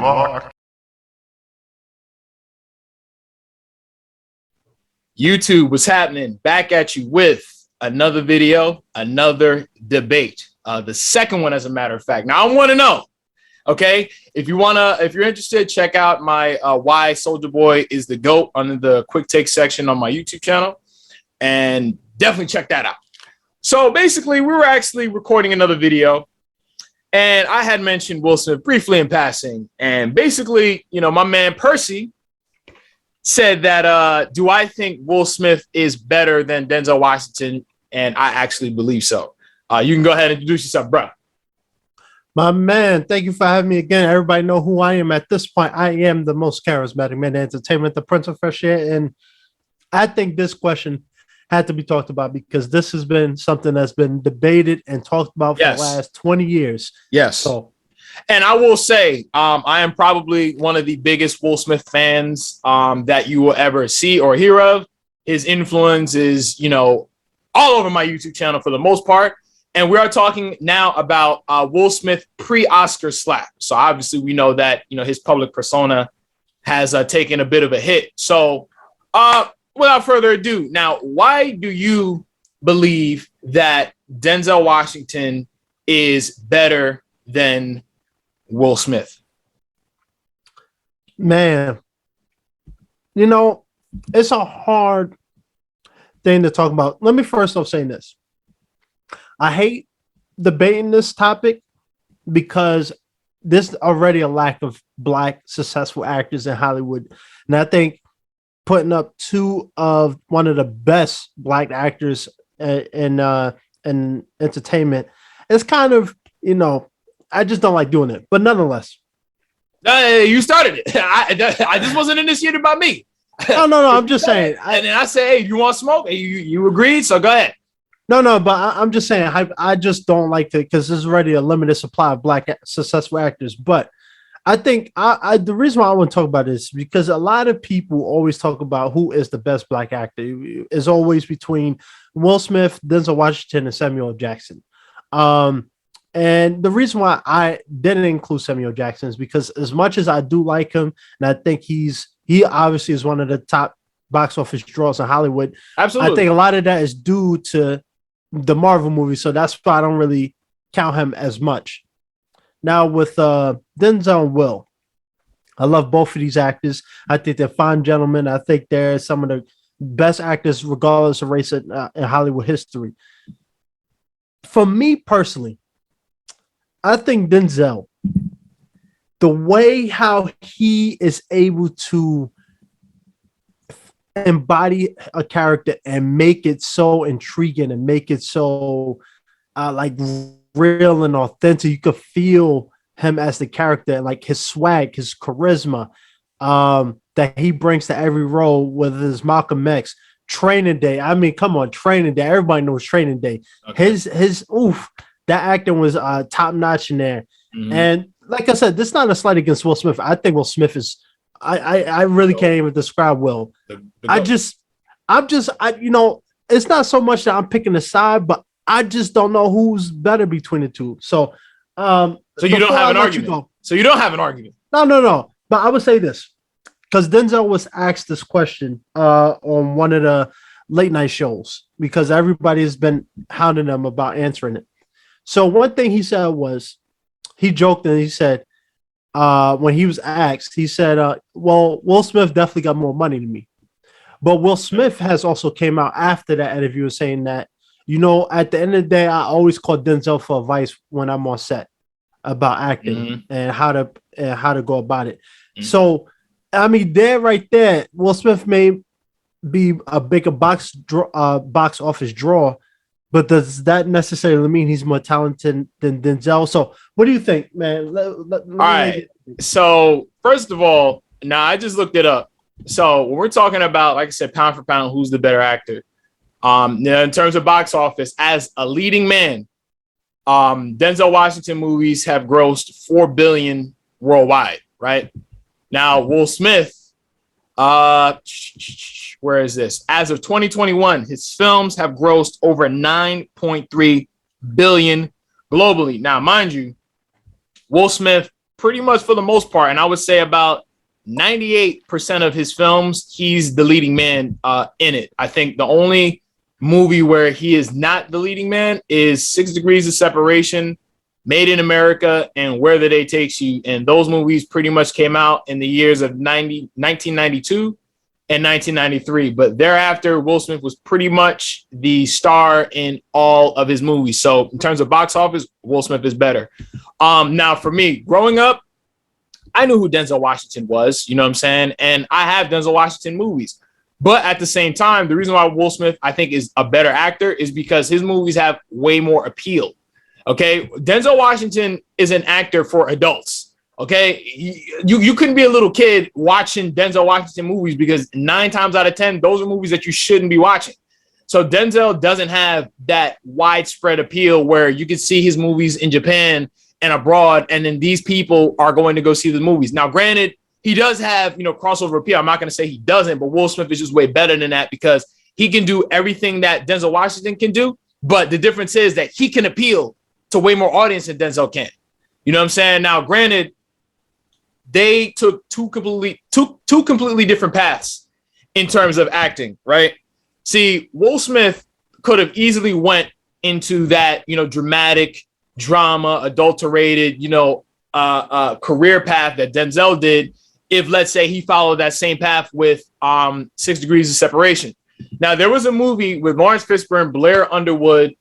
locked. YouTube, what's happening? Back at you with another video, another debate. The second one, as a matter of fact. Now, I want to know, okay, if you're interested, check out my Why Soulja Boy is the GOAT under the quick take section on my YouTube channel, and definitely check that out. So basically, we were actually recording another video, and I had mentioned Will Smith briefly in passing, and basically, you know, my man Percy said that, do I think Will Smith is better than Denzel Washington? And I actually believe so. You can go ahead and introduce yourself, bro. My man, thank you for having me again. Everybody know who I am at this point. I am the most charismatic man in entertainment, the Prince of Fresh Air. And I think this question had to be talked about because this has been something that's been debated and talked about for the last 20 years. Yes. So, and I will say, I am probably one of the biggest Will Smith fans that you will ever see or hear of. His influence is, you know, all over my YouTube channel for the most part. And we are talking now about Will Smith pre-Oscar slap. So obviously we know that, you know, his public persona has taken a bit of a hit. So without further ado, now, why do you believe that Denzel Washington is better than Will Smith? Man, you know, it's a hard thing to talk about. Let me first off say this. I hate debating this topic because there's already a lack of Black successful actors in Hollywood. And I think putting up two of one of the best Black actors in entertainment is kind of, you know, I just don't like doing it. But nonetheless. You started it. I just wasn't initiated by me. No. I'm just saying. And then I say, hey, you want smoke? You agreed, so go ahead. No, but I'm just saying, I just don't like to, because there's already a limited supply of Black successful actors. But I think the reason why I want to talk about this is because a lot of people always talk about who is the best Black actor. It's always between Will Smith, Denzel Washington, and Samuel Jackson. And the reason why I didn't include Samuel Jackson is because as much as I do like him, and I think he obviously is one of the top box office draws in Hollywood. Absolutely. I think a lot of that is due to the Marvel movie, so that's why I don't really count him as much. Now with Denzel and Will, I love both of these actors. I think they're fine gentlemen. I think they're some of the best actors, regardless of race, in Hollywood history. For me personally, I think Denzel, the way how he is able to embody a character and make it so intriguing and make it so like real and authentic, you could feel him as the character and like his swag, his charisma that he brings to every role, whether it's Malcolm X, Training Day. I mean, come on, Training Day. Everybody knows Training Day. Okay. His that acting was top notch in there. Mm-hmm. And like I said, this is not a slight against Will Smith. I think Will Smith is. I really can't even describe Will. I'm just, you know, it's not so much that I'm picking a side, but I just don't know who's better between the two. So, so you don't have an argument. So you don't have an argument. No. But I would say this because Denzel was asked this question on one of the late night shows because everybody has been hounding him about answering it. So one thing he said was, he joked and he said, when he was asked, he said, well, Will Smith definitely got more money than me. But Will Smith has also came out after that interview saying that, you know, at the end of the day, I always call Denzel for advice when I'm on set about acting and how to go about it. Mm-hmm. So, I mean, right there, Will Smith may be a bigger box office draw, but does that necessarily mean he's more talented than Denzel? So what do you think, man? All right. So first of all, now I just looked it up. So when we're talking about, like I said, pound for pound, who's the better actor? In terms of box office, as a leading man, Denzel Washington movies have grossed $4 billion worldwide, right? Now, Will Smith, where is this? As of 2021, his films have grossed over 9.3 billion globally. Now, mind you, Will Smith pretty much for the most part, and I would say about 98% of his films, he's the leading man in it. I think the only movie where he is not the leading man is 6 Degrees of Separation, Made in America, and Where the Day Takes You. And those movies pretty much came out in the years of 1992 and 1993. But thereafter, Will Smith was pretty much the star in all of his movies. So in terms of box office, Will Smith is better. Now, for me, growing up, I knew who Denzel Washington was, you know what I'm saying? And I have Denzel Washington movies. But at the same time, the reason why Will Smith, I think, is a better actor is because his movies have way more appeal. Okay. Denzel Washington is an actor for adults. Okay. You couldn't be a little kid watching Denzel Washington movies because 9 times out of 10, those are movies that you shouldn't be watching. So Denzel doesn't have that widespread appeal where you can see his movies in Japan and abroad, and then these people are going to go see the movies. Now, granted, he does have, crossover appeal. I'm not going to say he doesn't, but Will Smith is just way better than that because he can do everything that Denzel Washington can do. But the difference is that he can appeal to way more audience than Denzel can. You know what I'm saying? Now, granted, they took two completely different paths in terms of acting, right? See, Will Smith could have easily went into that, dramatic drama, adulterated, career path that Denzel did if, let's say, he followed that same path with 6 Degrees of Separation. Now, there was a movie with Lawrence Fishburne, Blair Underwood,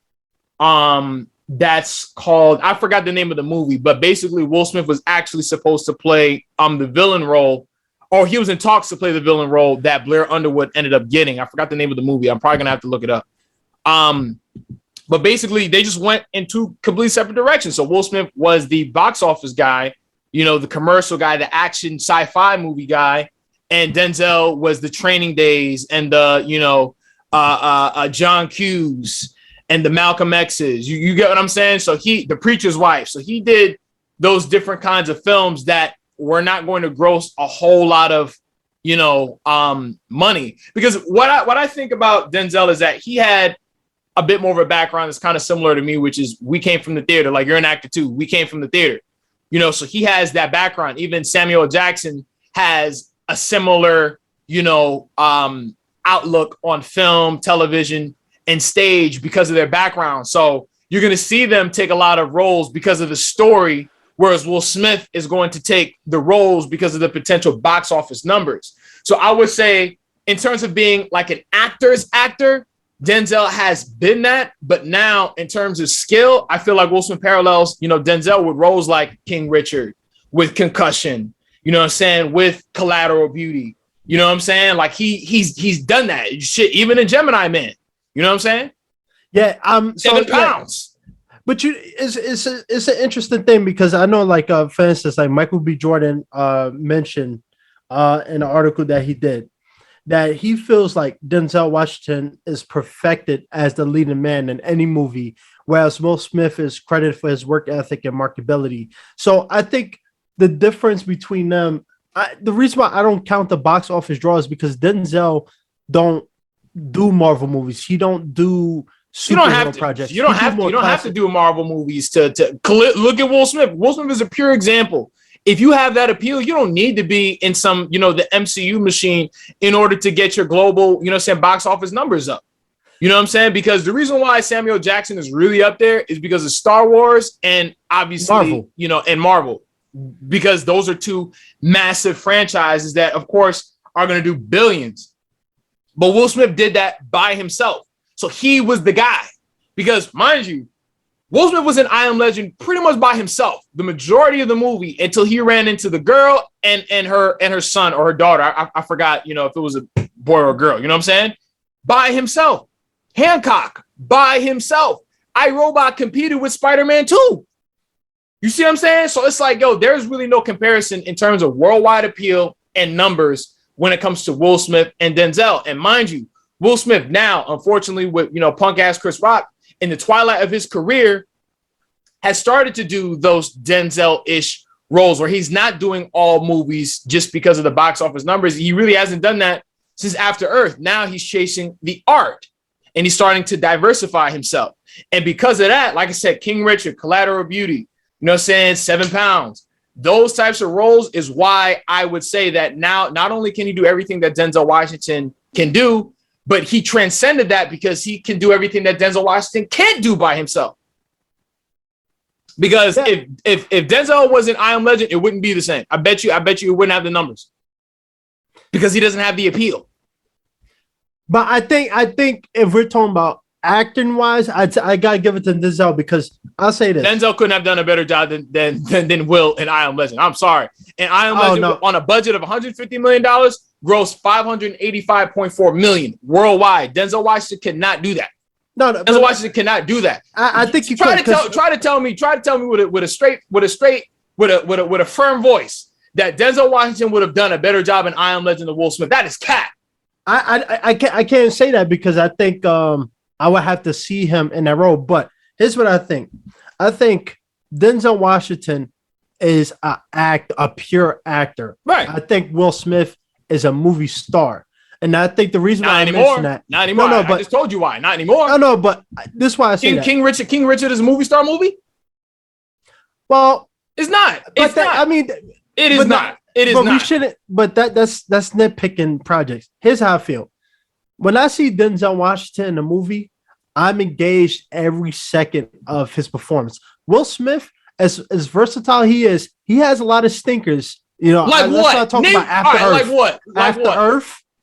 that's called, I forgot the name of the movie, but basically Will Smith was actually supposed to play the villain role, or he was in talks to play the villain role that Blair Underwood ended up getting. I forgot the name of the movie. I'm probably gonna have to look it up. But basically they just went in 2 completely separate directions. So Will Smith was the box office guy, the commercial guy, the action sci-fi movie guy, and Denzel was the Training Days and the John Q's and the Malcolm X's. You get what I'm saying? So the Preacher's Wife. So he did those different kinds of films that were not going to gross a whole lot of, money. Because what I think about Denzel is that he had a bit more of a background that's kind of similar to me, which is we came from the theater. Like, you're an actor too. We came from the theater, so he has that background. Even Samuel L. Jackson has a similar, outlook on film, television, and stage because of their background. So you're going to see them take a lot of roles because of the story, whereas Will Smith is going to take the roles because of the potential box office numbers. So I would say, in terms of being like an actor's actor, Denzel has been that, but now in terms of skill, I feel like Will Smith parallels, Denzel with roles like King Richard, with Concussion, with Collateral Beauty, like he's done that shit, even in Gemini Man. You know what I'm saying? Yeah. 7 pounds. But it's an interesting thing because I know, like, for instance, like Michael B. Jordan mentioned in an article that he did that he feels like Denzel Washington is perfected as the leading man in any movie, whereas Will Smith is credited for his work ethic and marketability. So I think the difference between them, the reason why I don't count the box office draw is because Denzel don't do Marvel movies. He don't do projects. You don't have to do Marvel movies to look at Will Smith. Will Smith is a pure example. If you have that appeal, you don't need to be in some, the MCU machine in order to get your global, box office numbers up. You know what I'm saying? Because the reason why Samuel Jackson is really up there is because of Star Wars and obviously, Marvel. And Marvel, because those are 2 massive franchises that, of course, are going to do billions. But Will Smith did that by himself. So he was the guy. Because, mind you, Will Smith was an I Am Legend pretty much by himself the majority of the movie until he ran into the girl and her son or her daughter. I forgot, if it was a boy or a girl. You know what I'm saying? By himself. Hancock, by himself. iRobot competed with Spider-Man 2. You see what I'm saying? So it's like, there's really no comparison in terms of worldwide appeal and numbers when it comes to Will Smith and Denzel. And mind you, Will Smith now, unfortunately, with, punk ass Chris Rock, in the twilight of his career, has started to do those Denzel-ish roles where he's not doing all movies just because of the box office numbers. He really hasn't done that since After Earth. Now he's chasing the art and he's starting to diversify himself. And because of that, like I said, King Richard, Collateral Beauty, 7 pounds, those types of roles is why I would say that now not only can he do everything that Denzel Washington can do, but he transcended that because he can do everything that Denzel Washington can't do by himself. Because if Denzel was in I Am Legend, it wouldn't be the same. I bet you it wouldn't have the numbers because he doesn't have the appeal. But I think if we're talking about acting wise, I gotta give it to Denzel because I'll say this: Denzel couldn't have done a better job than Will in I Am Legend. I'm sorry. And I Am Legend on a budget of $150 million, grossed $585.4 million worldwide. Denzel Washington cannot do that. No, Denzel Washington cannot do that. I think you try to tell me with a firm voice that Denzel Washington would have done a better job in I Am Legend than Will Smith. That is cat. I can't say that because I think I would have to see him in that role. But here's what I think. I think Denzel Washington is a pure actor. Right. I think Will Smith is a movie star. And I think the reason why I mentioned that. Not anymore. No, but I just told you why. Not anymore. No, but this is why I say that. King Richard is a movie star movie? Well, it's not. It's not. I mean, it is not. It is but not. We shouldn't. But that's nitpicking projects. Here's how I feel. When I see Denzel Washington in a movie, I'm engaged every second of his performance. Will Smith, as versatile he is, he has a lot of stinkers. You know, like what? Let's talk about After Earth. Like what?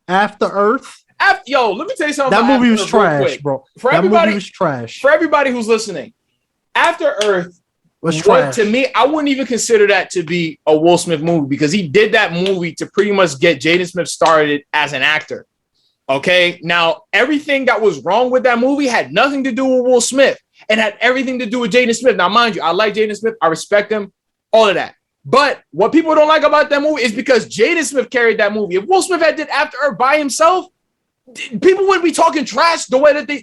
After Earth. Yo, let me tell you something. That movie was trash, bro. That movie was trash. For everybody who's listening, After Earth was trash. To me, I wouldn't even consider that to be a Will Smith movie because he did that movie to pretty much get Jaden Smith started as an actor. Okay, now everything that was wrong with that movie had nothing to do with Will Smith and had everything to do with Jaden Smith. Now, mind you, I like Jaden Smith. I respect him, all of that. But what people don't like about that movie is because Jaden Smith carried that movie. If Will Smith had did After Earth by himself, people wouldn't be talking trash the way that they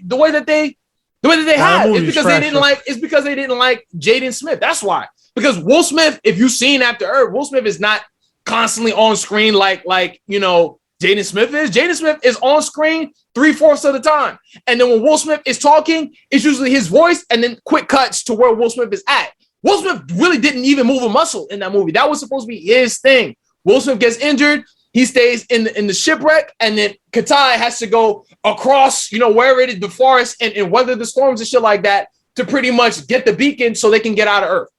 had. It's because they didn't like Jaden Smith. That's why. Because Will Smith, if you've seen After Earth, Will Smith is not constantly on screen like you know Jaden Smith is. Jaden Smith is on screen 3/4 of the time, and then when Will Smith is talking, it's usually his voice, and then quick cuts to where Will Smith is at. Will Smith really didn't even move a muscle in that movie. That was supposed to be his thing. Will Smith gets injured. He stays in the shipwreck, and then Katai has to go across, you know, wherever it is, the forest, and weather the storms and shit like that to pretty much get the beacon so they can get out of Earth.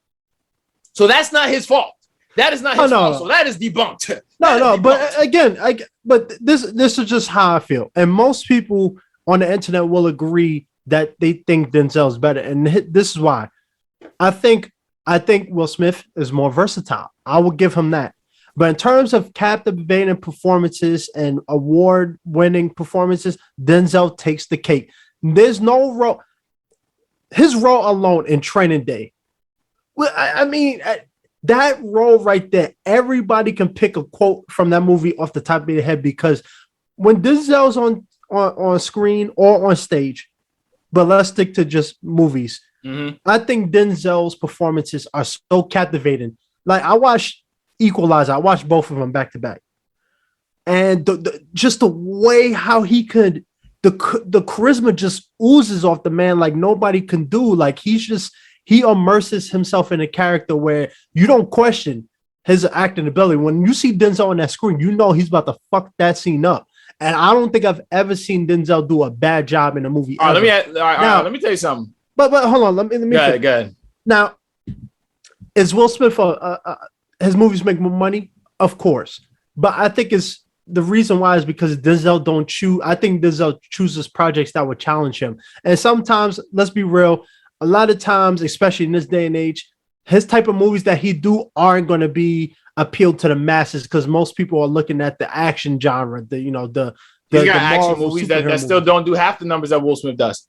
So that's not his fault. That is not his fault. So that is debunked. But again, this is just how I feel, and most people on the internet will agree that they think Denzel's better, and this is why. I think Will Smith is more versatile. I will give him that. But in terms of captivating performances and award-winning performances, Denzel takes the cake. There's no role. His role alone in Training Day. Well, I mean, that role right there, everybody can pick a quote from that movie off the top of their head because when Denzel's on screen or on stage, but let's stick to just movies. Mm-hmm. I think Denzel's performances are so captivating. Like I watched Equalizer. I watched both of them back to back, and just the way how he could, the charisma just oozes off the man like nobody can do. Like he immerses himself in a character where you don't question his acting ability. When you see Denzel on that screen, you know he's about to fuck that scene up. And I don't think I've ever seen Denzel do a bad job in a movie. All right, let me tell you something. But hold on, let me go ahead. Now, is Will Smith his movies make more money? Of course, but I think it's the reason why is because Denzel don't choose. I think Denzel chooses projects that would challenge him, and sometimes, let's be real, a lot of times, especially in this day and age, his type of movies that he do aren't going to be appealed to the masses because most people are looking at the action genre. He's got action movies that still don't do half the numbers that Will Smith does.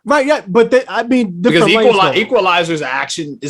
Right, yeah, but because Equalizer is an action,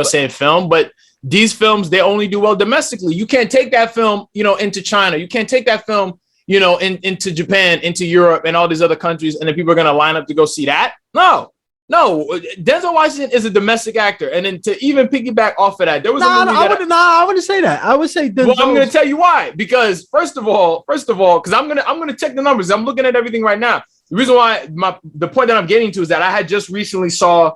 saying film, but these films they only do well domestically. You can't take that film, into China. You can't take that film, into Japan, into Europe, and all these other countries, and then people are gonna line up to go see that. No. Denzel Washington is a domestic actor, and then to even piggyback off of that, there was I wouldn't say that. I would say Denzel. Well, I'm gonna tell you why. Because first of all, because I'm gonna check the numbers. I'm looking at everything right now. The reason why the point that I'm getting to is that I had just recently saw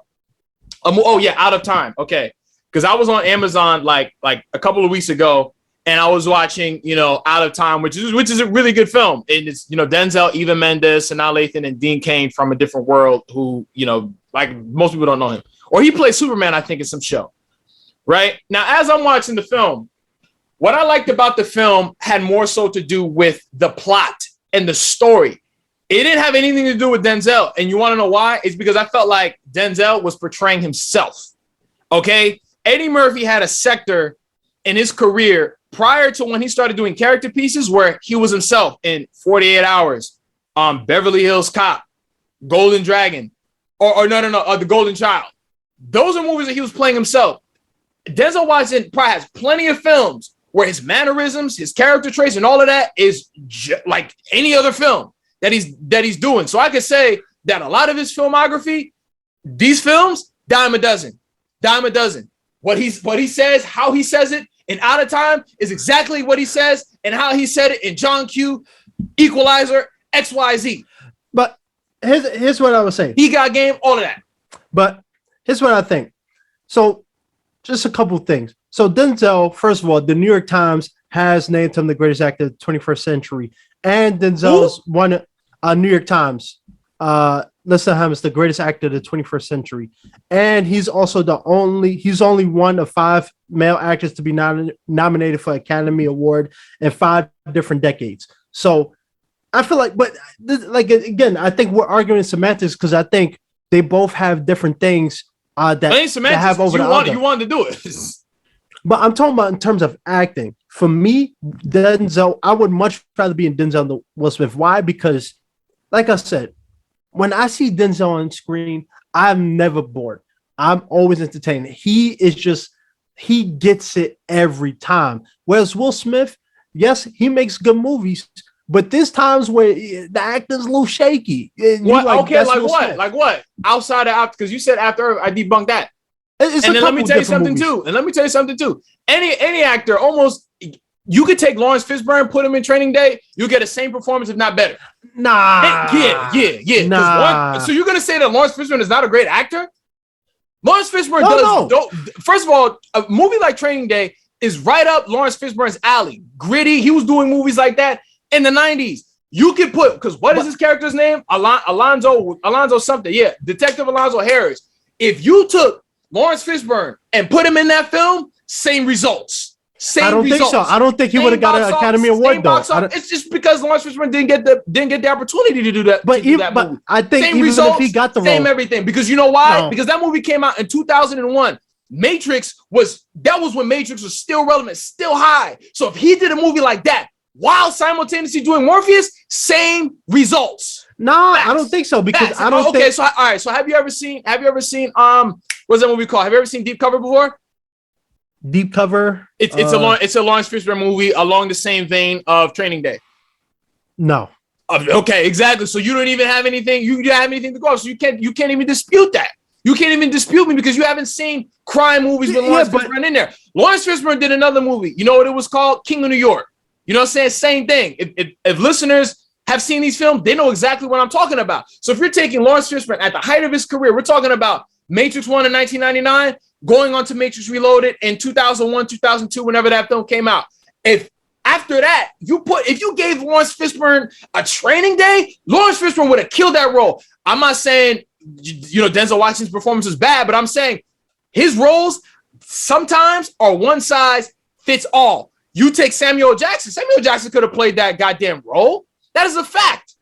Out of Time. Okay. because I was on Amazon like a couple of weeks ago, and I was watching, Out of Time, which is a really good film. And it's, Denzel, Eva Mendes, Sanaa Lathan, and Dean Cain from A Different World, who, like most people don't know him. Or he plays Superman, I think, in some show. Right? Now, as I'm watching the film, what I liked about the film had more so to do with the plot and the story. It didn't have anything to do with Denzel. And you want to know why? It's because I felt like Denzel was portraying himself. Okay? Eddie Murphy had a sector in his career prior to when he started doing character pieces where he was himself in 48 Hours, Beverly Hills Cop, Golden Dragon, The Golden Child. Those are movies that he was playing himself. Denzel Washington probably has plenty of films where his mannerisms, his character traits, and all of that is like any other film that he's doing. So I could say that a lot of his filmography, these films, dime a dozen. What he says, how he says it, in Out of Time is exactly what he says and how he said it in John Q, Equalizer, XYZ. But here's what I would say. He Got Game, all of that. But here's what I think. So just a couple things. So Denzel, first of all, the New York Times has named him the greatest actor of the 21st century. And Denzel's New York Times listed him as the greatest actor of the 21st century. And he's also only one of 5 male actors to be nominated for Academy Award in 5 different decades. So I feel like, again, I think we're arguing semantics because I think they both have different things that have over the other. You wanted to do it. But I'm talking about in terms of acting. For me, Denzel, I would much rather be in Denzel than Will Smith. Why? Because, like I said, when I see Denzel on screen, I'm never bored. I'm always entertained. He gets it every time. Whereas Will Smith, yes, he makes good movies, but there's times where the acting's a little shaky. What? Okay, like what? Smith. Like what? Outside of after, because you said After Earth, I debunked that. And then let me tell you something too. Any actor, almost, you could take Lawrence Fishburne, put him in Training Day, you get the same performance, if not better. Nah. Yeah. Nah. So you're gonna say that Lawrence Fishburne is not a great actor? Lawrence Fishburne first of all, a movie like Training Day is right up Lawrence Fishburne's alley. Gritty. He was doing movies like that in the 90s. You could put, because what is his character's name? Alonzo something. Yeah, Detective Alonzo Harris. If you took Lawrence Fishburne and put him in that film, same results. I don't think so. I don't think he would have got an Academy Award though. It's just because Lawrence Fishburne didn't get the opportunity to do that. But I think same even results, if he got the role, same everything. Because you know why? No. Because that movie came out in 2001. Matrix was when Matrix was still relevant, still high. So if he did a movie like that while simultaneously doing Morpheus, same results. No, Facts. I don't think so because Facts. I don't. Okay, so all right. So have you ever seen what's that movie called? Have you ever seen Deep Cover before? Deep Cover. It's a Lawrence Fishburne movie along the same vein of Training Day. No. Okay, exactly. So you don't even have anything. You don't have anything to go off. So you can't even dispute that. You can't even dispute me because you haven't seen crime movies with Lawrence Fishburne in there. Lawrence Fishburne did another movie. You know what it was called? King of New York. You know what I'm saying? Same thing. If listeners have seen these films, they know exactly what I'm talking about. So if you're taking Lawrence Fishburne at the height of his career, we're talking about Matrix 1 in 1999, going on to Matrix Reloaded in 2001, 2002, whenever that film came out. If after that, if you gave Lawrence Fishburne a Training Day, Lawrence Fishburne would have killed that role. I'm not saying, Denzel Washington's performance is bad, but I'm saying his roles sometimes are one size fits all. You take Samuel Jackson. Samuel Jackson could have played that goddamn role. That is a fact.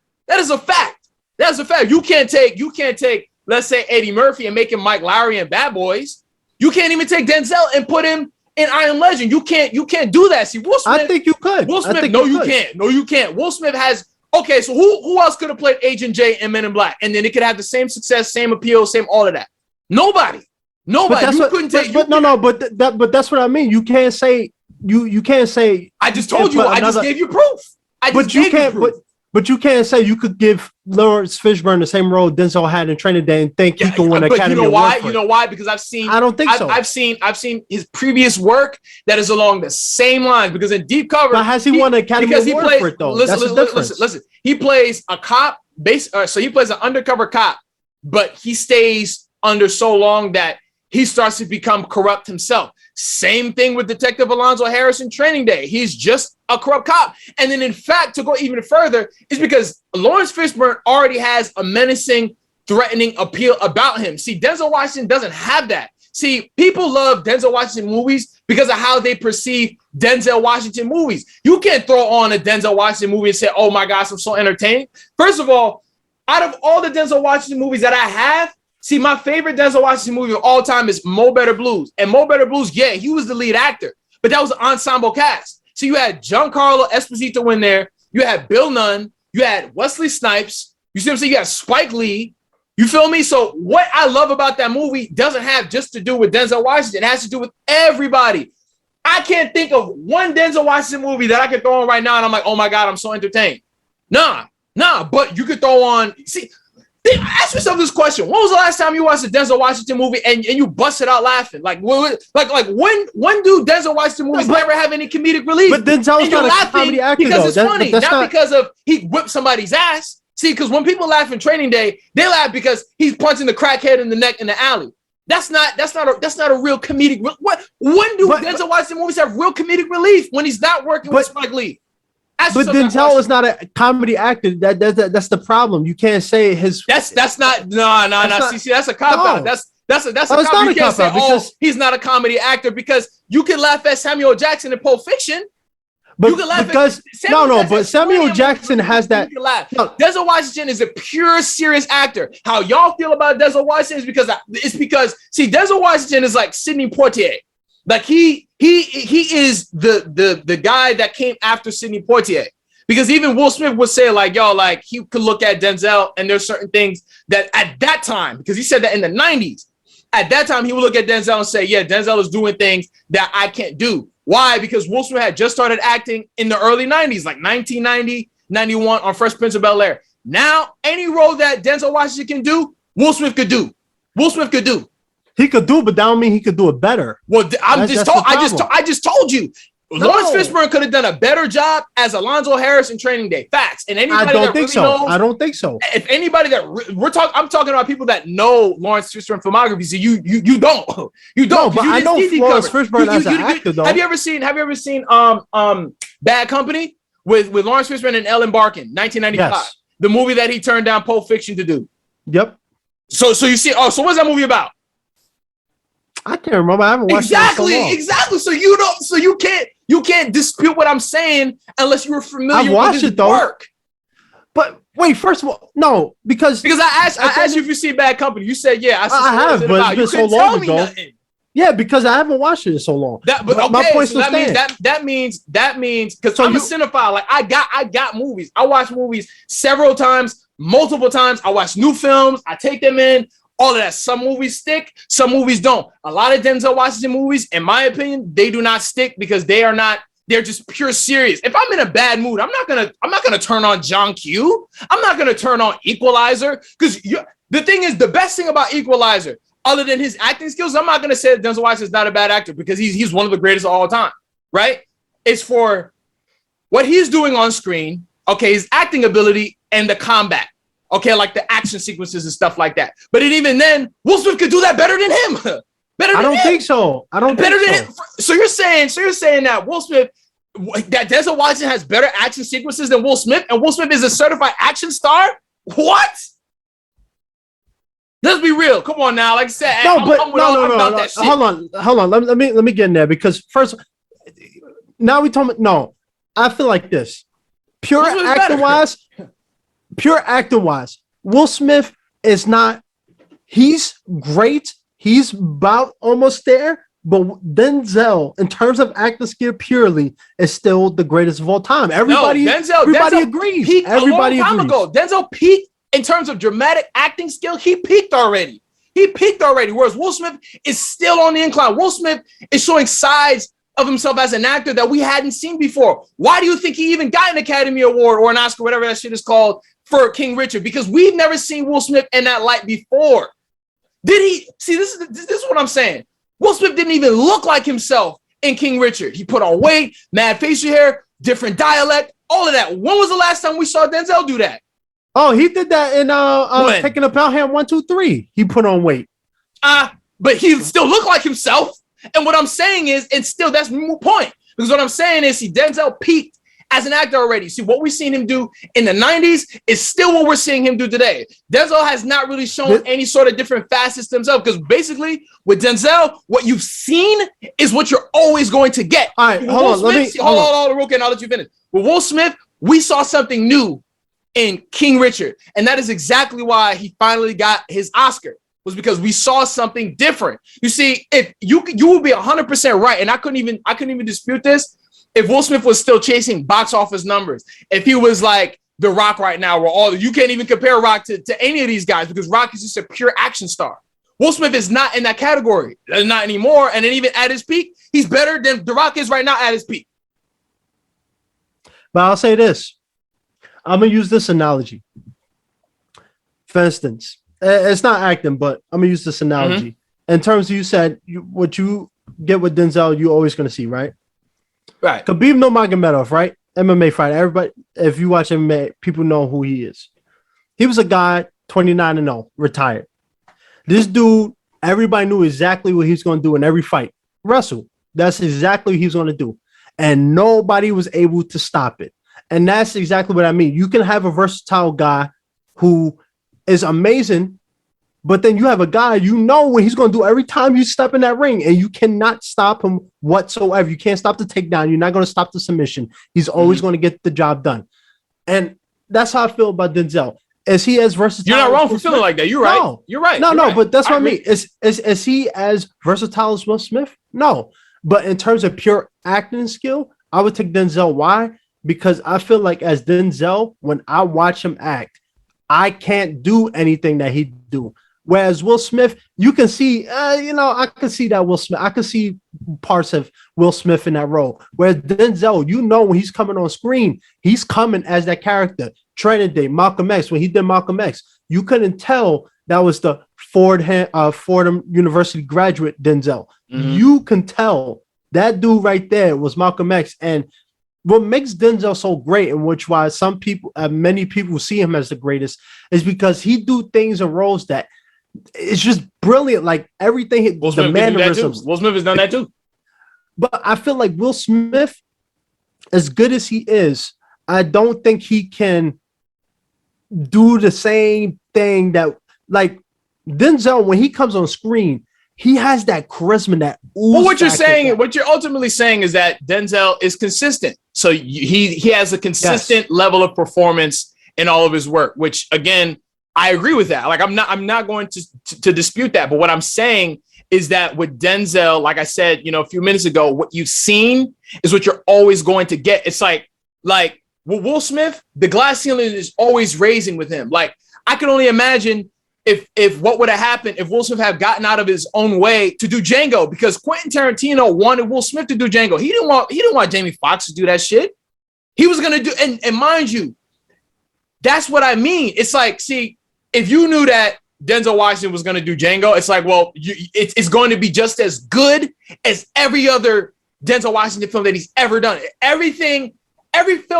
You can't take, let's say, Eddie Murphy and make him Mike Lowry in Bad Boys. You can't even take Denzel and put him in I Am Legend. You can't do that. See, Will Smith. I think you could. Will Smith. No, you can't. No, you can't. Will Smith has. Okay, so who else could have played Agent J in Men in Black, and then it could have the same success, same appeal, same all of that? Nobody. But that's what I mean. You can't say. You can't say. I just told you. I just gave you proof. But you can't say you could give Lawrence Fishburne the same role Denzel had in Training Day and think he can win Academy Award. You know why? Because I've seen. I don't think so. I've seen his previous work that is along the same lines. Because in Deep Cover, but has he won an Academy Award for it though? Listen. He plays a cop. So he plays an undercover cop, but he stays under so long that he starts to become corrupt himself. Same thing with Detective Alonzo Harris in Training Day. He's just a corrupt cop. And then, in fact, to go even further, is because Lawrence Fishburne already has a menacing, threatening appeal about him. See, Denzel Washington doesn't have that. See, people love Denzel Washington movies because of how they perceive Denzel Washington movies. You can't throw on a Denzel Washington movie and say, oh my gosh, I'm so entertained. First of all, out of all the Denzel Washington movies that I have, see, my favorite Denzel Washington movie of all time is Mo Better Blues. And Mo Better Blues, yeah, he was the lead actor, but that was an ensemble cast. So you had Giancarlo Esposito in there. You had Bill Nunn. You had Wesley Snipes. You see what I'm saying? You had Spike Lee. You feel me? So what I love about that movie doesn't have just to do with Denzel Washington. It has to do with everybody. I can't think of one Denzel Washington movie that I could throw on right now and I'm like, oh my God, I'm so entertained. Nah, but you could throw on, see, ask yourself this question. When was the last time you watched a Denzel Washington movie and you busted out laughing? Like when do Denzel Washington movies never have any comedic relief? But Denzel's not a comedy actor, because it's though. funny, not because of he whipped somebody's ass. See, because when people laugh in Training Day, they laugh because he's punching the crackhead in the neck in the alley. That's not a real comedic. When do Denzel Washington movies have real comedic relief when he's not working with Spike Lee? But Denzel is not a comedy actor. That's the problem. You can't say his. That's not. No. See, that's a cop out. That's a cop out. You can't say, because he's not a comedy actor because you can laugh at Samuel Jackson in Pulp Fiction. But you can laugh but Samuel Jackson has that. Denzel Washington is a pure serious actor. How y'all feel about Denzel Washington is because see, Denzel Washington is like Sidney Poitier. Like he is the guy that came after Sidney Poitier. Because even Will Smith would say like, yo, like he could look at Denzel and there's certain things that at that time, because he said that in the 90s, at that time he would look at Denzel and say, yeah, Denzel is doing things that I can't do. Why? Because Will Smith had just started acting in the early 90s, like 1990, 91 on Fresh Prince of Bel-Air. Now, any role that Denzel Washington can do, Will Smith could do. He could do, but that don't mean he could do it better. Well, I just told you. No. Lawrence Fishburne could have done a better job as Alonzo Harris in Training Day. Facts. And anybody I don't think so. If anybody that I'm talking about people that know Lawrence Fishburne filmography. So you don't. No, but I know Lawrence Fishburne as an actor though. Have you ever seen Bad Company with Lawrence Fishburne and Ellen Barkin, 1995? Yes. The movie that he turned down Pulp Fiction to do. Yep. So you see. Oh, so what's that movie about? I can't remember. I haven't watched it. Exactly. So you can't dispute what I'm saying unless you were familiar with his work. But wait, first of all, no, because I asked you if you see Bad Company. You said yeah. I have, but it's been so long ago. Yeah, because I haven't watched it in so long. My point still stands. That means because I'm a cinephile. Like I got movies. I watch movies several times, multiple times. I watch new films. I take them in. All of that. Some movies stick, some movies don't. A lot of Denzel Washington movies, in my opinion, they do not stick because they're just pure serious. If I'm in a bad mood, I'm not gonna turn on John Q. I'm not gonna turn on Equalizer. Because the thing is, the best thing about Equalizer, other than his acting skills, I'm not gonna say that Denzel Washington is not a bad actor because he's one of the greatest of all time, right? It's for what he's doing on screen, okay, his acting ability and the combat. Okay, like the action sequences and stuff like that. But even then, Will Smith could do that better than him. I don't think so. So you're saying that Will Smith, that Denzel Washington has better action sequences than Will Smith, and Will Smith is a certified action star? What? Let's be real. Come on now. Like I said, no. Hold on. Let me get in there because first, now we talking. No, I feel like this. Pure acting wise, Will Smith is not. He's great. He's about almost there. But Denzel, in terms of acting skill purely, is still the greatest of all time. Everybody agrees. Everybody agrees. Denzel peaked in terms of dramatic acting skill. He peaked already. Whereas Will Smith is still on the incline. Will Smith is showing sides of himself as an actor that we hadn't seen before. Why do you think he even got an Academy Award or an Oscar, whatever that shit is called, for King Richard? Because we've never seen Will Smith in that light before. Did he? See, this is what I'm saying. Will Smith didn't even look like himself in King Richard. He put on weight, mad facial hair, different dialect, all of that. When was the last time we saw Denzel do that? Oh, he did that in Taking a Pelham 1, 2, 3. He put on weight. but he still looked like himself. And what I'm saying is, and still that's the moot point. Because what I'm saying is, Denzel peaked as an actor already. See, what we've seen him do in the 90s is still what we're seeing him do today. Denzel has not really shown any sort of different facets to himself, because basically with Denzel, what you've seen is what you're always going to get. All right, hold on. Hold on, Rook, and I'll let you finish. With Will Smith, we saw something new in King Richard, and that is exactly why he finally got his Oscar, was because we saw something different. You see, if you will be 100% right, and I couldn't even dispute this. If Will Smith was still chasing box office numbers, if he was like The Rock right now, where you can't even compare Rock to any of these guys, because Rock is just a pure action star. Will Smith is not in that category, not anymore. And then even at his peak, he's better than The Rock is right now at his peak. But I'll say this. I'm going to use this analogy. For instance, it's not acting, but I'm going to use this analogy. In terms of, you said what you get with Denzel, you're always going to see, right? Right. Khabib Nurmagomedov, right? MMA fighter. Everybody, if you watch MMA, people know who he is. He was a guy, 29-0, retired. This dude, everybody knew exactly what he was going to do in every fight. Wrestle. That's exactly what he was going to do. And nobody was able to stop it. And that's exactly what I mean. You can have a versatile guy who is amazing, but then you have a guy, you know what he's going to do every time you step in that ring, and you cannot stop him whatsoever. You can't stop the takedown. You're not going to stop the submission. He's always going to get the job done. And that's how I feel about Denzel. Is he as versatile? You're not wrong for feeling like that. You're right. No. You're right. No, but that's what I mean. Is he as versatile as Will Smith? No. But in terms of pure acting skill, I would take Denzel. Why? Because I feel like as Denzel, when I watch him act, I can't do anything that he do. Whereas Will Smith, you can see, I can see that Will Smith. I can see parts of Will Smith in that role. Whereas Denzel, when he's coming on screen, he's coming as that character. Training Day, Malcolm X, when he did Malcolm X, you couldn't tell that was the Fordham University graduate Denzel. You can tell that dude right there was Malcolm X. And what makes Denzel so great, and which why many people see him as the greatest, is because he do things in roles that it's just brilliant. Like everything, the mannerisms. Will Smith has done that too. But I feel like Will Smith, as good as he is, I don't think he can do the same thing that, like, Denzel, when he comes on screen, he has that charisma, that ooze. Well, what you're ultimately saying is that Denzel is consistent. So he has a consistent level of performance in all of his work, which, again, I agree with that. Like, I'm not going to dispute that. But what I'm saying is that with Denzel, like I said, a few minutes ago, what you've seen is what you're always going to get. It's like with Will Smith, the glass ceiling is always raising with him. Like, I can only imagine if what would have happened if Will Smith had gotten out of his own way to do Django, because Quentin Tarantino wanted Will Smith to do Django. He didn't want Jamie Foxx to do that shit. He was gonna do, and mind you, that's what I mean. It's like, see, if you knew that Denzel Washington was gonna do Django, it's like, well, it's going to be just as good as every other Denzel Washington film that he's ever done. Every film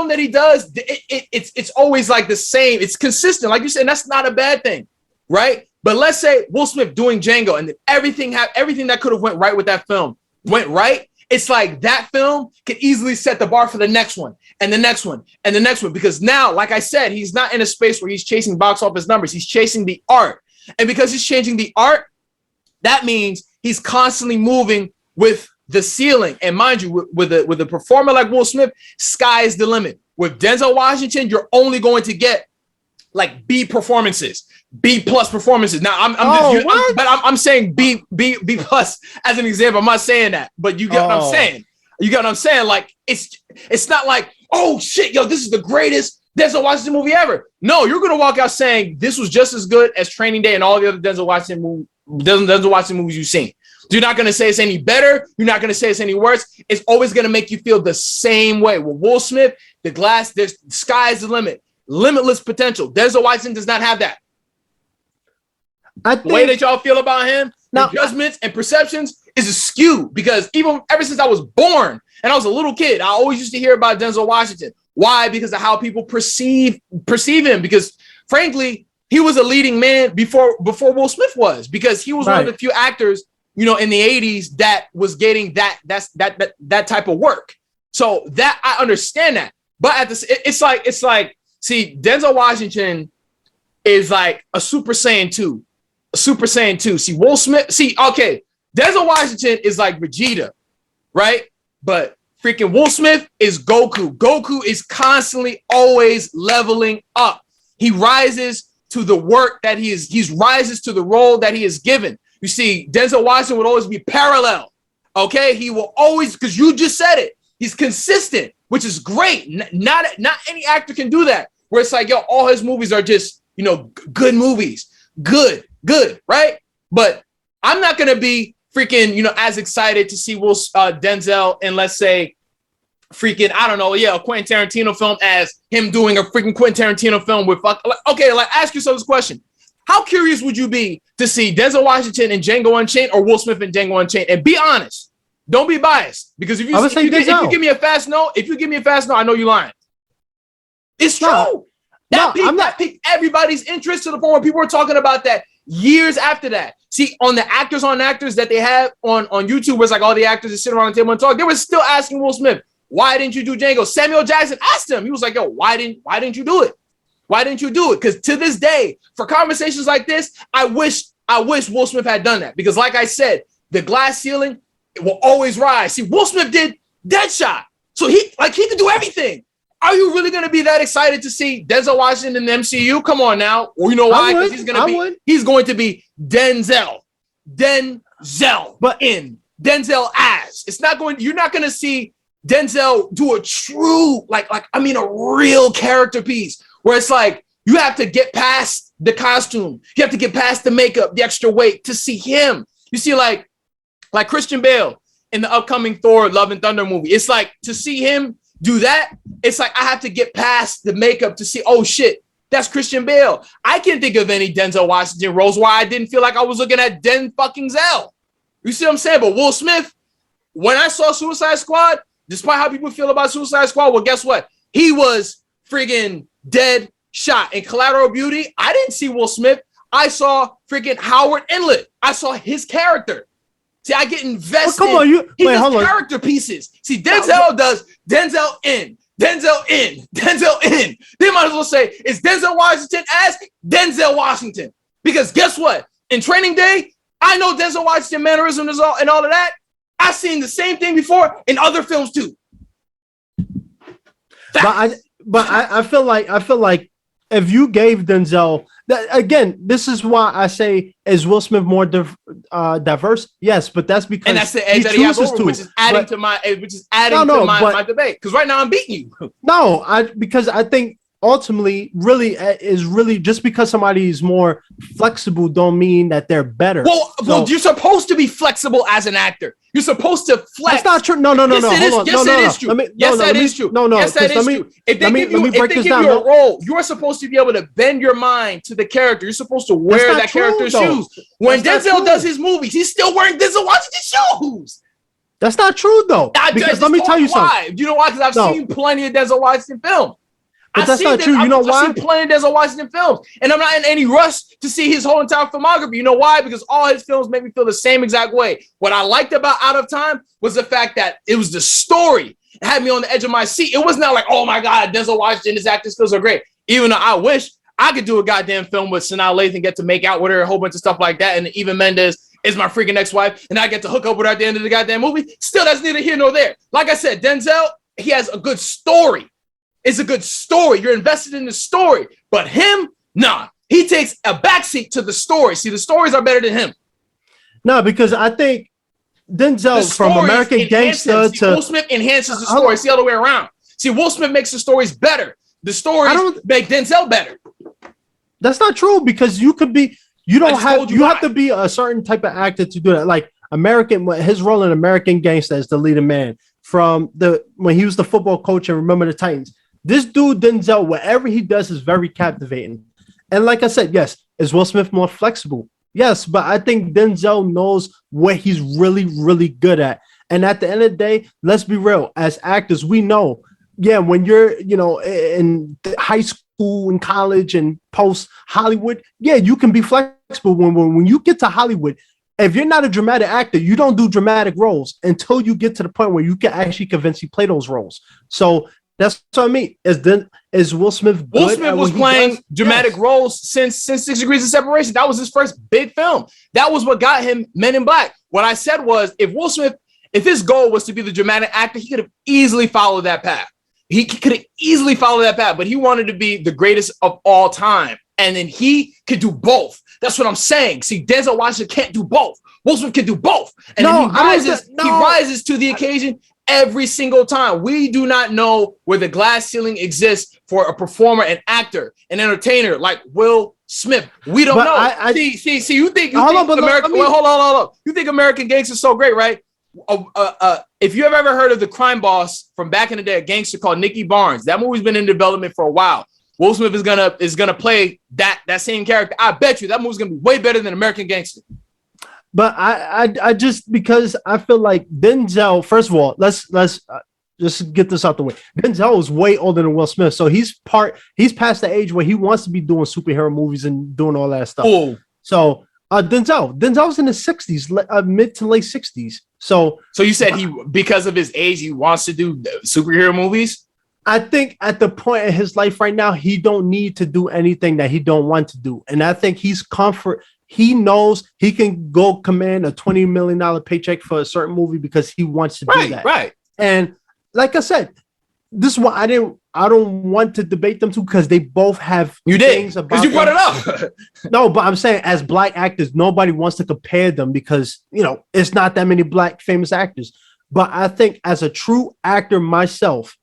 that he does, it's always like the same. It's consistent, like you said. And that's not a bad thing. Right? But let's say Will Smith doing Django, and everything that could have went right with that film went right. It's like that film could easily set the bar for the next one and the next one and the next one. Because now, like I said, he's not in a space where he's chasing box office numbers. He's chasing the art. And because he's changing the art, that means he's constantly moving with the ceiling. And mind you, with a performer like Will Smith, sky is the limit. With Denzel Washington, you're only going to get like B performances. B+ performances. Now I'm saying B+ as an example. I'm not saying that, but you get what I'm saying. You get what I'm saying? Like, it's not like, oh shit, yo, this is the greatest Denzel Washington movie ever. No, you're gonna walk out saying this was just as good as Training Day and all the other Denzel Washington movies you've seen. You're not gonna say it's any better. You're not gonna say it's any worse. It's always gonna make you feel the same way. With Will Smith, the sky is the limit. Limitless potential. Denzel Washington does not have that. The way that y'all feel about him, the judgments and perceptions is askew, because even ever since I was born and I was a little kid, I always used to hear about Denzel Washington. Why? Because of how people perceive him. Because frankly, he was a leading man before Will Smith was, because he was one of the few actors in the 80s that was getting that type of work. So that I understand that. But at this, it's like, see, Denzel Washington is like a Super Saiyan 2. A Super Saiyan 2. See, Will Smith, okay, Denzel Washington is like Vegeta, right? But freaking Will Smith is Goku. Goku is constantly always leveling up. He rises to the work that he rises to the role that he is given. You see, Denzel Washington would always be parallel. Okay, he will always, because you just said it, he's consistent, which is great. Not any actor can do that. Where it's like, yo, all his movies are just, good movies, good, right? But I'm not gonna be freaking, as excited to see Denzel in, let's say, freaking, I don't know, a Quentin Tarantino film as him doing a freaking Quentin Tarantino film with ask yourself this question. How curious would you be to see Denzel Washington in Django Unchained or Will Smith in Django Unchained? And be honest. Don't be biased. Because if you give me a fast no, I know you're lying. It's true. That piqued everybody's interest to the point where people were talking about that years after that. See, on the actors on actors that they have on YouTube, where it's like all the actors that sit around the table and talk, they were still asking Will Smith, why didn't you do Django? Samuel Jackson asked him. He was like, yo, why didn't you do it? Why didn't you do it? Because to this day, for conversations like this, I wish Will Smith had done that. Because like I said, the glass ceiling, it will always rise. See, Will Smith did Deadshot. So he could do everything. Are you really going to be that excited to see Denzel Washington in the MCU? Come on now. Well, you know why? Because he's going to be Denzel. But in Denzel as. You're not going to see Denzel do a true, a real character piece where it's like, you have to get past the costume. You have to get past the makeup, the extra weight to see him. You see, like Christian Bale in the upcoming Thor Love and Thunder movie. It's like, to see him do that, it's like I have to get past the makeup to see, oh shit, that's Christian Bale. I can't think of any Denzel Washington roles where I didn't feel like I was looking at Den-fucking-Zell. You see what I'm saying? But Will Smith, when I saw Suicide Squad, despite how people feel about Suicide Squad, well, guess what? He was friggin' dead shot. In Collateral Beauty, I didn't see Will Smith. I saw freaking Howard Inlet. I saw his character. See, I get invested in his character pieces. See, Denzel does Denzel in. They might as well say, it's Denzel Washington as Denzel Washington. Because guess what? In Training Day, I know Denzel Washington mannerism and all of that. I've seen the same thing before in other films too. But I feel like if you gave Denzel again, this is why I say, is Will Smith more diverse? Yes, but that's because, and that's the edge that he has over, which is adding to my debate. Because right now I'm beating you. No, because I think ultimately really just because somebody is more flexible don't mean that they're better. Well, you're supposed to be flexible as an actor. You're supposed to flex. That's not true. No. Yes, it is true. Yes, that is true. Yes, that is true. If they give you a role, you're supposed to be able to bend your mind to the character. You're supposed to wear that character's shoes. When Denzel does his movies, he's still wearing Denzel Washington shoes. That's not true though. Because let me tell you something. You know why? Because I've seen plenty of Denzel Washington films. But that's not true. You know why? I've seen plenty of Denzel Washington films, and I'm not in any rush to see his whole entire filmography. You know why? Because all his films make me feel the same exact way. What I liked about Out of Time was the fact that it was the story. It had me on the edge of my seat. It was not like, oh my God, Denzel Washington, his acting skills are great. Even though I wish I could do a goddamn film with Sanaa Lathan, get to make out with her, a whole bunch of stuff like that, and Eva Mendes is my freaking ex-wife, and I get to hook up with her at the end of the goddamn movie. Still, that's neither here nor there. Like I said, Denzel, he has a good story. It's a good story. You're invested in the story. But him, nah. He takes a backseat to the story. See, the stories are better than him. No, because I think Denzel from American Gangster to Will Smith enhances the story. It's the other way around. See, Will Smith makes the stories better. The stories make Denzel better. That's not true because you have to be a certain type of actor to do that. Like his role in American Gangster as the leading man when he was the football coach and Remember the Titans. This dude, Denzel, whatever he does is very captivating. And like I said, yes, is Will Smith more flexible? Yes, but I think Denzel knows what he's really, really good at. And at the end of the day, let's be real. As actors, we know, when you're, in high school and college and post Hollywood, you can be flexible. When you get to Hollywood, if you're not a dramatic actor, you don't do dramatic roles until you get to the point where you can actually convincingly play those roles. So that's what I mean. Is Will Smith good? Will Smith was playing dramatic roles since 6 Degrees of Separation. That was his first big film. That was what got him Men in Black. What I said was, if Will Smith, if his goal was to be the dramatic actor, he could have easily followed that path. He could have easily followed that path, but he wanted to be the greatest of all time. And then he could do both. That's what I'm saying. See, Denzel Washington can't do both. Will Smith can do both. And he rises to the occasion every single time. We do not know where the glass ceiling exists for a performer, an actor, an entertainer like Will Smith. We don't know. See, you think American? Hold on. You think American Gangster is so great, right? If you have ever heard of the crime boss from back in the day, a gangster called Nicky Barnes, that movie's been in development for a while. Will Smith is gonna play that same character. I bet you that movie's gonna be way better than American Gangster. But I just, because I feel like Denzel, first of all, let's just get this out the way. Denzel is way older than Will Smith, so he's past the age where he wants to be doing superhero movies and doing all that stuff. Ooh. So Denzel's in his 60s, mid to late 60s. So you said because of his age, he wants to do superhero movies? I think at the point in his life right now, he don't need to do anything that he don't want to do. And I think he's comfort. He knows he can go command a $20 million paycheck for a certain movie because he wants to do that. Right. And like I said, this is why I don't want to debate them too, because they both have things about, because you brought it up. No, but I'm saying as black actors, nobody wants to compare them because, it's not that many black famous actors. But I think as a true actor myself,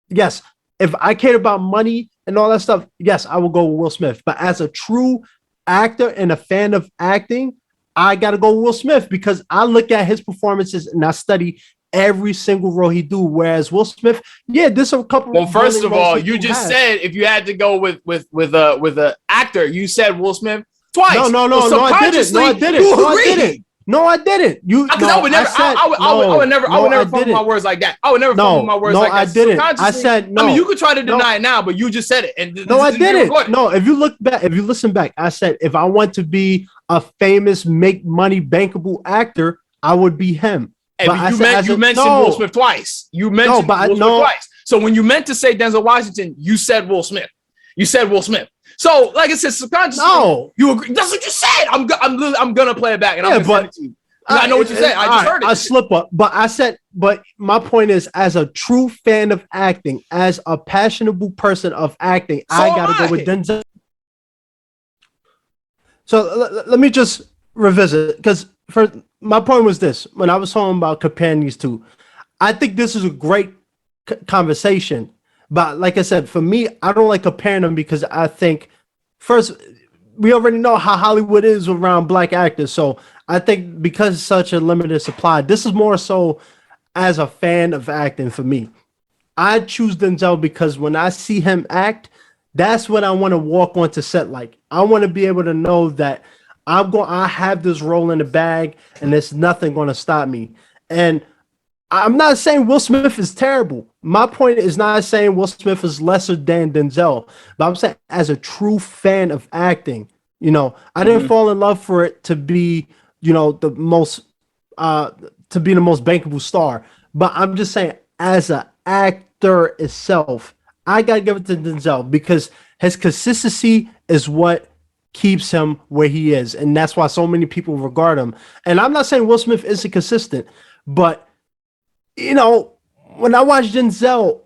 yes, if I cared about money and all that stuff, yes, I will go with Will Smith. But as a true actor and a fan of acting, I got to go with Will Smith because I look at his performances and I study every single role he do. Whereas Will Smith, there's a couple. Well, first of all, you just said if you had to go with a actor, you said Will Smith twice. No, I didn't. No, I didn't. I would never fumble my words like that. I would never fumble my words like that. I didn't. I said no. I mean, you could try to deny it now, but you just said it. And no, I didn't. No, if you listen back, I said if I want to be a famous, make money, bankable actor, I would be him. But you mentioned Will Smith twice. You mentioned Will Smith twice. So when you meant to say Denzel Washington, you said Will Smith. So, like I said, subconsciously, you agree. That's what you said. I'm gonna play it back, and I'm gonna send it to you. I know what you said. I just heard it. I slip up, but my point is, as a true fan of acting, as a passionate person of acting, I gotta go with Denzel. So let me just revisit, because my point was this: when I was talking about comparing these two, I think this is a great conversation. But like I said, for me, I don't like comparing them because I think, first, we already know how Hollywood is around black actors. So I think because it's such a limited supply, this is more so as a fan of acting for me. I choose Denzel because when I see him act, that's what I want to walk onto set like. I want to be able to know that I have this role in the bag and there's nothing going to stop me. And I'm not saying Will Smith is terrible. My point is not saying Will Smith is lesser than Denzel, but I'm saying as a true fan of acting, I didn't fall in love for it to be, the most bankable star. But I'm just saying, as an actor itself, I gotta give it to Denzel because his consistency is what keeps him where he is, and that's why so many people regard him. And I'm not saying Will Smith isn't consistent, but when I watch Denzel,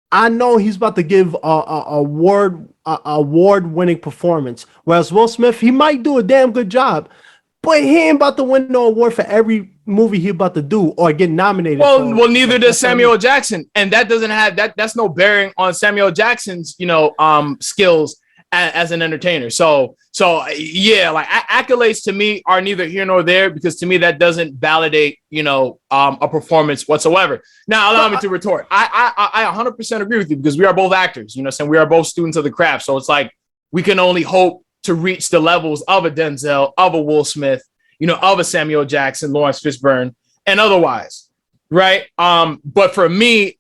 I know he's about to give a award-winning performance. Whereas Will Smith, he might do a damn good job, but he ain't about to win no award for every movie he about to do or get nominated. Well, neither does Samuel Jackson, and that doesn't have that. That's no bearing on Samuel Jackson's, skills as an entertainer. So yeah, like accolades to me are neither here nor there because to me that doesn't validate, a performance whatsoever. Now allow me to retort. I 100% agree with you because we are both actors, we are both students of the craft. So it's like we can only hope to reach the levels of a Denzel, of a Will Smith, of a Samuel Jackson, Lawrence Fishburne, and otherwise, right? But for me,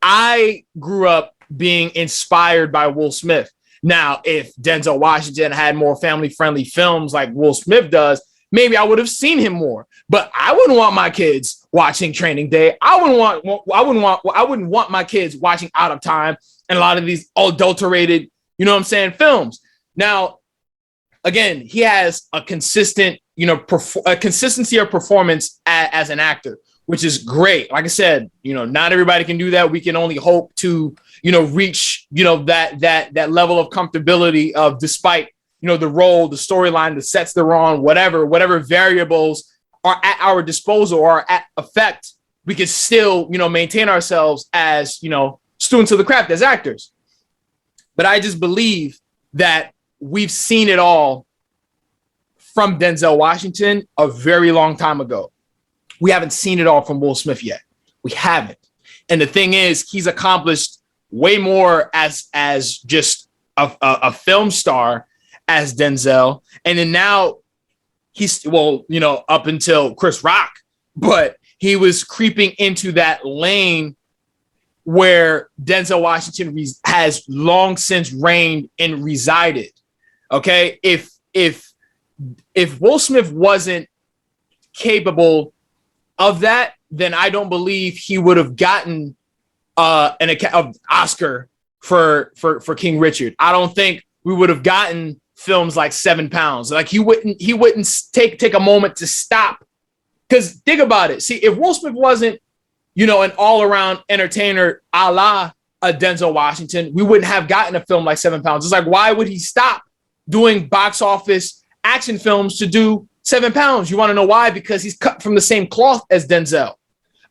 I grew up being inspired by Will Smith. Now, if Denzel Washington had more family-friendly films like Will Smith does, maybe I would have seen him more. But I wouldn't want my kids watching Training Day. I wouldn't want my kids watching Out of Time and a lot of these adulterated, you know what I'm saying, films. Now, again, he has a consistent, a consistency of performance as an actor, which is great. Like I said, not everybody can do that. We can only hope to, reach, that level of comfortability of, despite, the role, the storyline, the sets they're on, whatever variables are at our disposal or at effect, we can still, maintain ourselves as, students of the craft, as actors. But I just believe that we've seen it all from Denzel Washington a very long time ago. We haven't seen it all from Will Smith yet. We haven't. And the thing is, he's accomplished way more as just a film star as Denzel. And then now he's, up until Chris Rock, but he was creeping into that lane where Denzel Washington has long since reigned and resided. Okay. If Will Smith wasn't capable of that, then I don't believe he would have gotten an Oscar for King Richard. I don't think we would have gotten films like 7 Pounds. Like he wouldn't take a moment to stop. Because think about it. See, if Will Smith wasn't, an all-around entertainer a la Denzel Washington, we wouldn't have gotten a film like 7 Pounds. It's like, why would he stop doing box office action films to do 7 Pounds? You want to know why? Because he's cut from the same cloth as Denzel.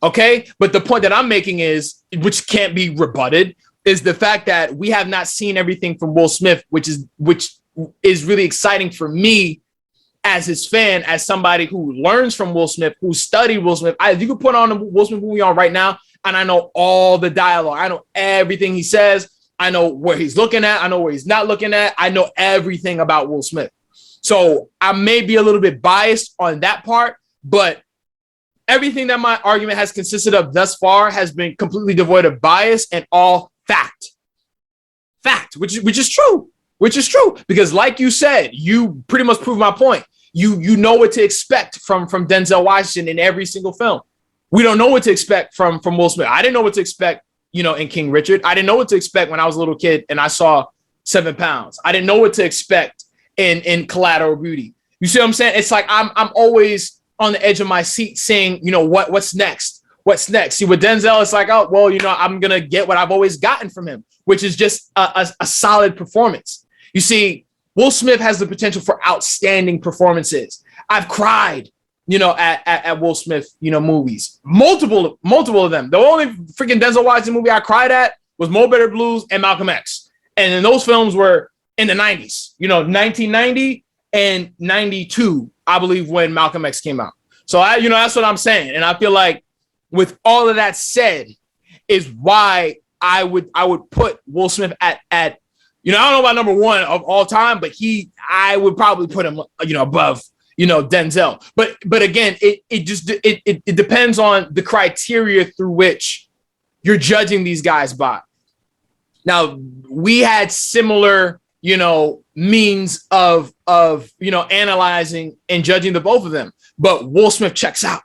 Okay. But the point that I'm making is, which can't be rebutted, is the fact that we have not seen everything from Will Smith, which is really exciting for me as his fan, as somebody who learns from Will Smith, who studied Will Smith. You could put on a Will Smith movie on right now, and I know all the dialogue. I know everything he says. I know where he's looking at. I know where he's not looking at. I know everything about Will Smith. So I may be a little bit biased on that part, but everything that my argument has consisted of thus far has been completely devoid of bias and all fact, which is true. Which is true, because like you said, you pretty much proved my point. You know what to expect from Denzel Washington in every single film. We don't know what to expect from Will Smith. I didn't know what to expect, in King Richard. I didn't know what to expect when I was a little kid and I saw 7 Pounds. I didn't know what to expect in Collateral Beauty. You see what I'm saying? It's like I'm always on the edge of my seat saying, what's next? What's next? See, with Denzel, it's like, oh, well, I'm going to get what I've always gotten from him, which is just a solid performance. You see, Will Smith has the potential for outstanding performances. I've cried, at Will Smith, movies, multiple of them. The only freaking Denzel Washington movie I cried at was Mo Better Blues and Malcolm X. And then those films were in the 90s, 1990 and 92, I believe, when Malcolm X came out. So that's what I'm saying. And I feel like with all of that said is why I would put Will Smith at I don't know about number one of all time, but I would probably put him, above, Denzel. But again, it depends on the criteria through which you're judging these guys by. Now, we had similar, means of analyzing and judging the both of them, but Will Smith checks out.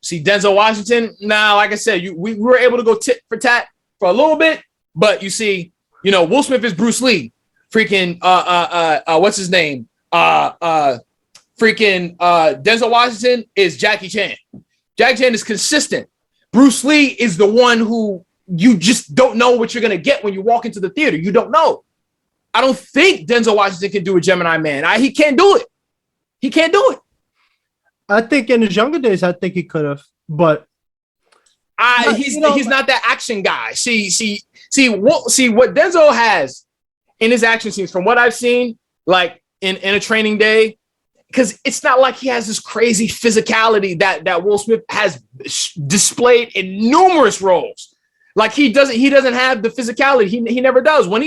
See, Denzel Washington, like I said, we were able to go tit for tat for a little bit, but you see, Will Smith is Bruce Lee. Freaking what's his name? Denzel Washington is Jackie Chan. Jackie Chan is consistent. Bruce Lee is the one who you just don't know what you're gonna get when you walk into the theater. You don't know. I don't think Denzel Washington can do a Gemini Man. He can't do it. He can't do it. I think in his younger days, I think he could have, but he's not that action guy. See what Denzel has in his action scenes, from what I've seen, like in A Training Day, because it's not like he has this crazy physicality that Will Smith has displayed in numerous roles. Like he doesn't have the physicality. He never does. When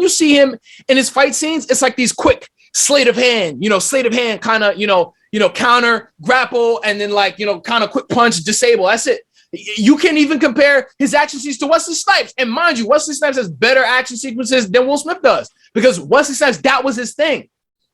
you see him in his fight scenes, it's like these quick sleight of hand kind of, counter, grapple, and then kind of quick punch, disable. That's it. You can't even compare his action scenes to Wesley Snipes. And mind you, Wesley Snipes has better action sequences than Will Smith does, because Wesley Snipes, that was his thing.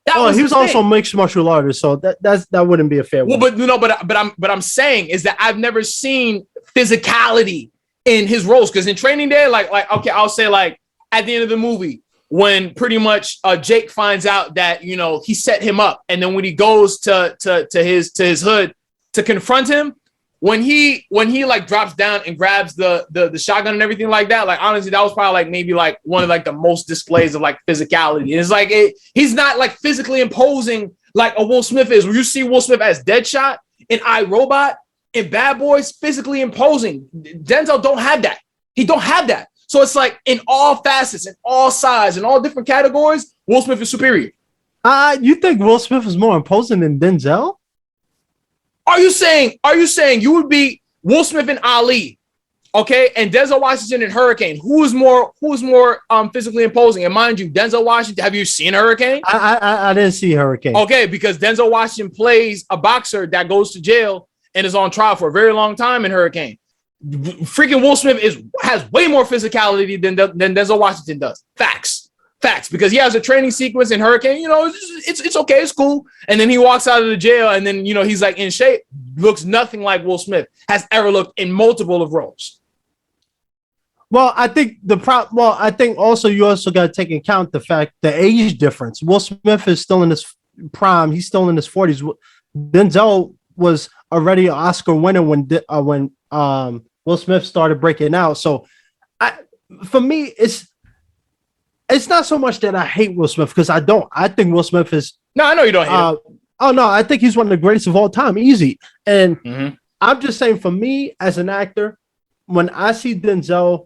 That Oh, was he the was also a thing. mixed martial artist, so that wouldn't be a fair Well, one. but I'm saying is that I've never seen physicality in his roles, because in Training Day, like okay, I'll say like at the end of the movie when pretty much Jake finds out that he set him up, and then when he goes to his hood to confront him, when he like drops down and grabs the shotgun and everything like that, like honestly, that was probably like maybe like one of like the most displays of like physicality. And it's like he's not like physically imposing like a Will Smith is. When you see Will Smith as Deadshot in iRobot and Bad Boys, physically imposing. Denzel don't have that. He don't have that. So it's like in all facets, in all sides, in all different categories, Will Smith is superior. You think Will Smith is more imposing than Denzel? Are you saying you would be Will Smith and Ali, okay, and Denzel Washington and Hurricane? Who's more physically imposing? And mind you, Denzel Washington, have you seen Hurricane? I didn't see Hurricane. Okay, because Denzel Washington plays a boxer that goes to jail and is on trial for a very long time in Hurricane. Freaking Will Smith has way more physicality than Denzel Washington does. Facts. Because he has a training sequence in Hurricane, it's okay, it's cool. And then he walks out of the jail, and then he's like in shape, looks nothing like Will Smith has ever looked in multiple of roles. Well, I think I think also you also got to take into account the age difference. Will Smith is still in his prime; he's still in his 40s. Denzel was already an Oscar winner when Will Smith started breaking out. So, for me, it's not so much that I hate Will Smith, because I don't. I think Will Smith is. No, I know you don't hate him. Oh no, I think he's one of the greatest of all time, easy. And I'm just saying, for me as an actor, when I see Denzel,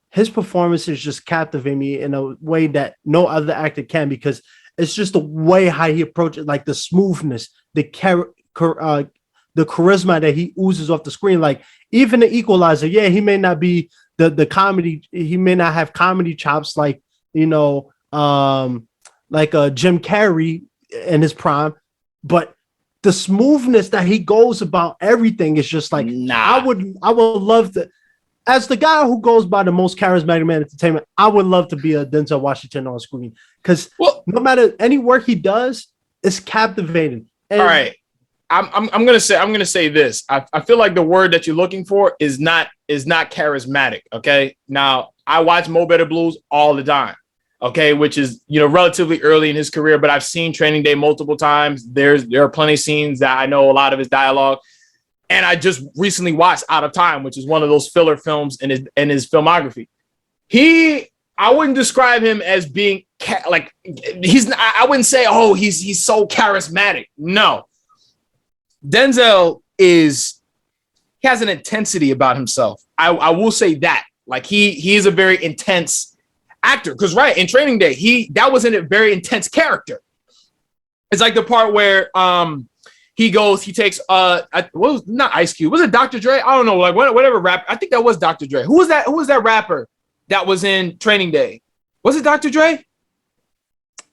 his performance is just captivating me in a way that no other actor can, because it's just the way how he approaches, like the smoothness, the charisma that he oozes off the screen. Like even the Equalizer, yeah, he may not be the comedy, he may not have comedy chops like Jim Carrey in his prime, but the smoothness that he goes about everything is just like, I would love to, as the guy who goes by the most charismatic man in entertainment, I would love to be a Denzel Washington on screen, because no matter any work he does, it's captivating. And all right, I'm gonna say this. I feel like the word that you're looking for is not charismatic. Okay, now I watch Mo Better Blues all the time. Okay, which is relatively early in his career, but I've seen Training Day multiple times. There are plenty of scenes that I know a lot of his dialogue, and I just recently watched Out of Time, which is one of those filler films in his filmography. I wouldn't describe him as being he's. I wouldn't say he's so charismatic. No, Denzel he has an intensity about himself. I will say that, like he is a very intense actor, because right in Training Day that was in a very intense character. It's like the part where he takes not Ice Cube, was it Dr. Dre? I don't know, like whatever rapper. I think that was Dr. Dre. Who was that rapper that was in Training Day? Was it Dr. Dre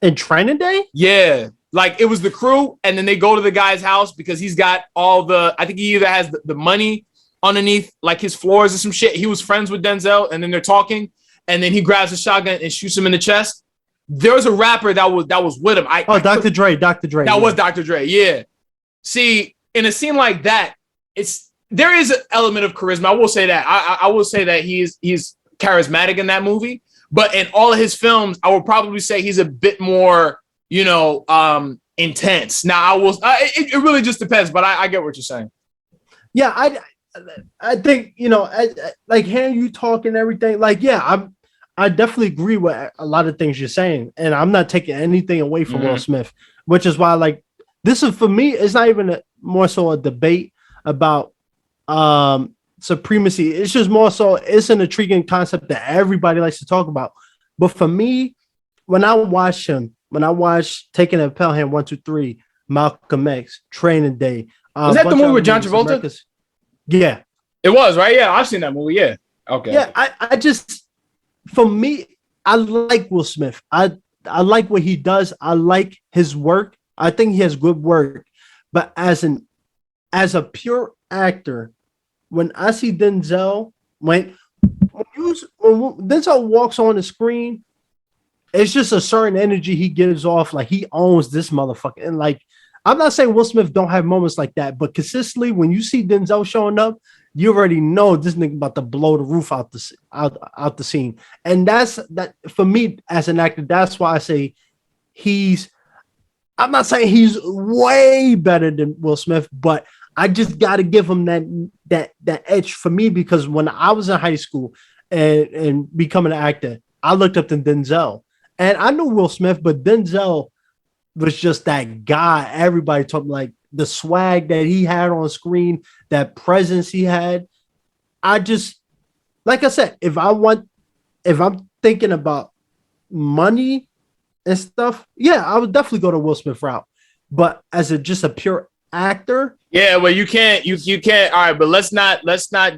in Training Day? Yeah, like it was the crew, and then they go to the guy's house because he's got I think he either has the money underneath like his floors or some shit. He was friends with Denzel, and then they're talking, and then he grabs a shotgun and shoots him in the chest. There was a rapper that was with him. Dr. Dre. That was Dr. Dre. Yeah. See, in a scene like that, there is an element of charisma. I will say that. I will say that he's charismatic in that movie, but in all of his films, I would probably say he's a bit more, intense. Now, I will. It really just depends, but I get what you're saying. Yeah, I think like hearing you talk and everything. Like, yeah, I definitely agree with a lot of things you're saying, and I'm not taking anything away from Will Smith, which is why, like, this is, for me, it's not even more so a debate about supremacy. It's just more so it's an intriguing concept that everybody likes to talk about. But for me, when I watch Taking a Pelham 1, 2, 3, Malcolm X, Training Day. Was that the movie with John Travolta? Yeah. It was, right? Yeah, I've seen that movie. Yeah. Okay. Yeah, I just, for me, I like Will Smith. I like what he does. I like his work. I think he has good work. But as a pure actor, when I see Denzel, when Denzel walks on the screen, it's just a certain energy he gives off. Like he owns this motherfucker. And like, I'm not saying Will Smith don't have moments like that, but consistently when you see Denzel showing up, you already know this nigga about to blow the roof out the scene. And that's that for me as an actor. That's why I say I'm not saying he's way better than Will Smith, but I just got to give him that edge for me, because when I was in high school and becoming an actor, I looked up to Denzel. And I knew Will Smith, but Denzel was just that guy. Everybody talked, like the swag that he had on screen, that presence he had. I just, like I said, if I'm thinking about money and stuff, yeah, I would definitely go to Will Smith route. But as just a pure actor, yeah, well, you can't. All right, but let's not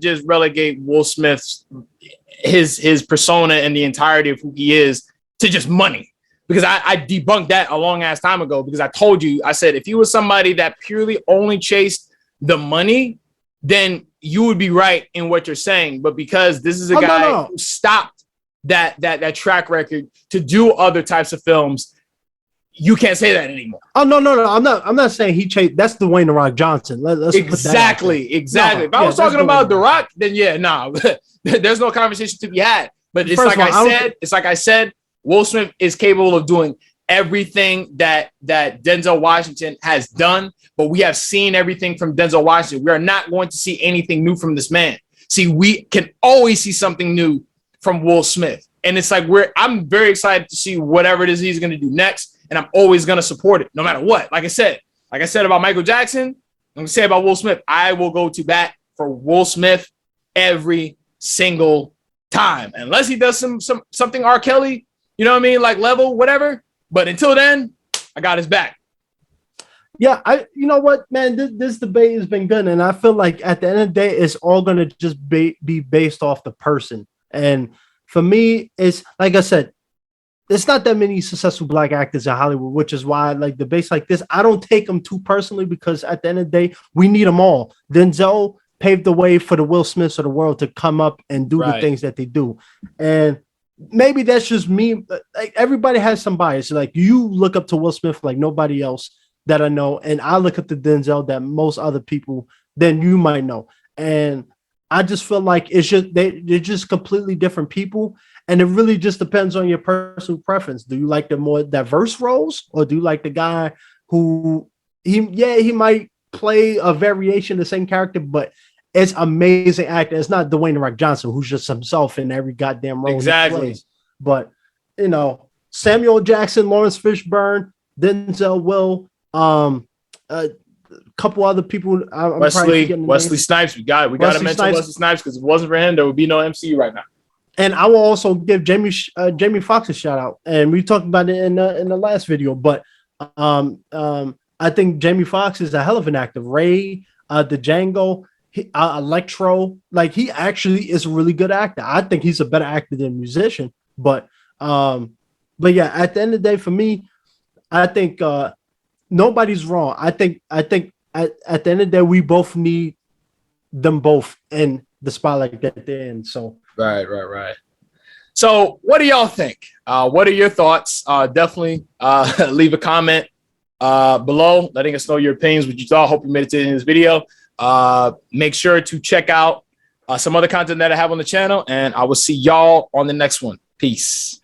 just relegate Will Smith's his persona and the entirety of who he is to just money, because I debunked that a long ass time ago, because I told you, I said, if he was somebody that purely only chased the money, then you would be right in what you're saying. But because this is a guy who stopped that track record to do other types of films, you can't say that anymore. Oh no. I'm not saying he chased. That's Dwayne The Rock Johnson. Let's exactly. No, if I was talking about The Rock, then yeah, no, there's no conversation to be had. But it's like I said, Will Smith is capable of doing everything that Denzel Washington has done, but we have seen everything from Denzel Washington. We are not going to see anything new from this man. See, we can always see something new from Will Smith. And it's like I'm very excited to see whatever it is he's going to do next, and I'm always going to support it no matter what. Like I said about Michael Jackson, I'm going to say about Will Smith, I will go to bat for Will Smith every single time, unless he does something R. Kelly, you know what I mean, like level, whatever. But until then, I got his back. Yeah, you know what, man, this debate has been good, and I feel like at the end of the day, it's all going to just be based off the person. And for me, it's like I said, there's not that many successful black actors in Hollywood, which is why like debates like this, I don't take them too personally, because at the end of the day, we need them all. Denzel paved the way for the Will Smiths of the world to come up and do the things that they do. And maybe that's just me. Like everybody has some bias. Like you look up to Will Smith like nobody else that I know, and I look up to Denzel that most other people than you might know. And I just feel like it's just they're just completely different people, and it really just depends on your personal preference. Do you like the more diverse roles, or do you like the guy who he might play a variation of the same character, but it's amazing acting. It's not Dwayne The Rock Johnson, who's just himself in every goddamn role he plays. But you know, Samuel Jackson, Lawrence Fishburne, Denzel, Will, a couple other people. Wesley Snipes. We got to mention Wesley Snipes, because if it wasn't for him, there would be no MCU right now. And I will also give Jamie Foxx a shout out, and we talked about it in the last video. But I think Jamie Foxx is a hell of an actor. Ray, the Django, Electro, like he actually is a really good actor. I think he's a better actor than a musician. But yeah, at the end of the day, for me, I think nobody's wrong. I think at the end of the day, we both need them both in the spotlight at the end. So right. So what do y'all think? What are your thoughts? Definitely leave a comment below, letting us know your opinions, what you thought. Hope you made it to the end of this video. Make sure to check out some other content that I have on the channel, and I will see y'all on the next one. Peace.